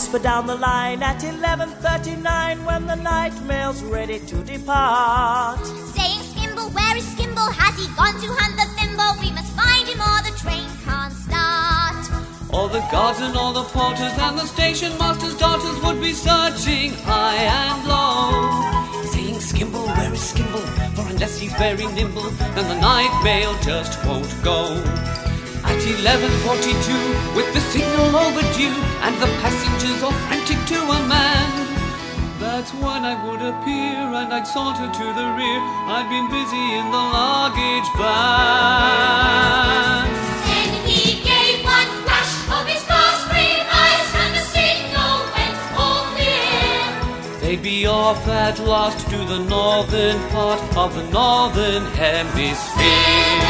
whisper down the line at 11:39 when the night mail's ready to depart. Saying, Skimble, where is Skimble? Has he gone to hunt the thimble? We must find him or the train can't start. All the guards and all the porters and the station master's daughters would be searching high and low, saying, Skimble, where is Skimble? For unless he's very nimble, then the night mail just won't go. At 11:42, with the signal overdue and the passengers all frantic to a man, that's when I would appear and I'd saunter to the rear. I'd been busy in the luggage van. Then he gave one flash of his glass green eyes and the signal went all clear. They'd be off at last to the northern part of the northern hemisphere.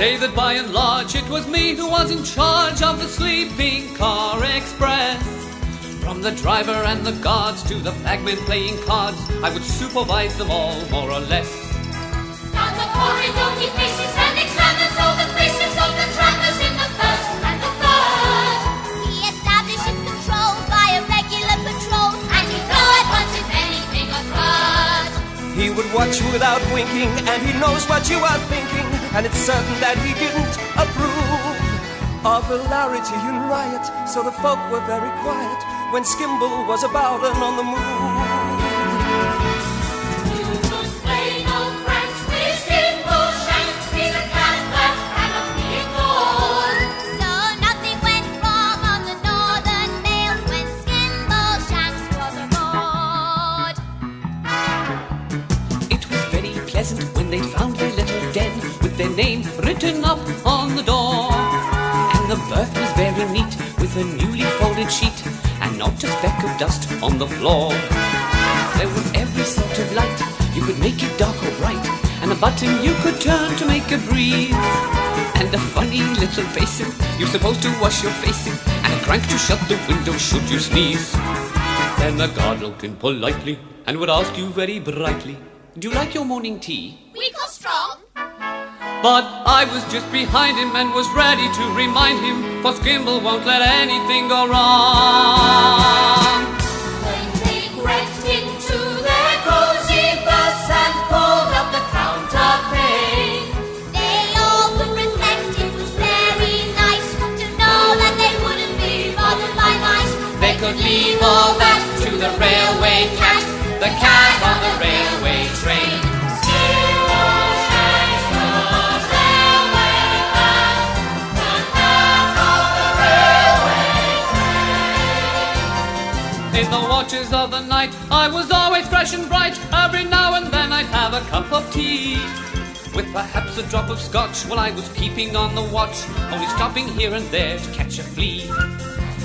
Say that by and large it was me who was in charge of the sleeping car express. From the driver and the guards to the bagmen playing cards, I would supervise them all, more or less. Down the corridor he faces and examines all the faces of the travelers in the first and the third. He establishes control by a regular patrol, and he'd know at once if anything occurred. He would watch without winking, and he knows what you are thinking, and it's certain that he didn't approve of hilarity and riot, so the folk were very quiet when Skimble was about and on the move. You could play no pranks with Skimble Shanks. He's a cat that cannot be ignored. So nothing went wrong on the Northern Mail when Skimble Shanks was aboard. It was very pleasant when they found their little den with their name written up on the door. And the berth was very neat with a newly folded sheet and not a speck of dust on the floor. There was every sort of light, you could make it dark or bright, and a button you could turn to make it breathe. And a funny little basin you're supposed to wash your face in, and a crank to shut the window should you sneeze. Then the guard looked in politely and would ask you very brightly, do you like your morning tea? Weak or strong? But I was just behind him and was ready to remind him, for Skimble won't let anything go wrong. When they crept into their cozy berths and pulled up the counterpane, they all could reflect it was very nice to know that they wouldn't be bothered by mice. They could leave all that to the railway cat, the cat on the railway train. In the watches of the night, I was always fresh and bright. Every now and then I'd have a cup of tea, with perhaps a drop of scotch while I was keeping on the watch, only stopping here and there to catch a flea.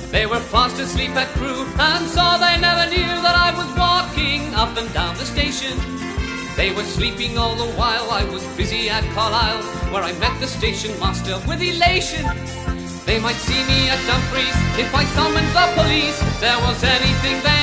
They were fast asleep at crew, and so they never knew that I was walking up and down the station. They were sleeping all the while I was busy at Carlisle, where I met the station master with elation. They might see me at Dumfries if I summoned the police. If there was anything they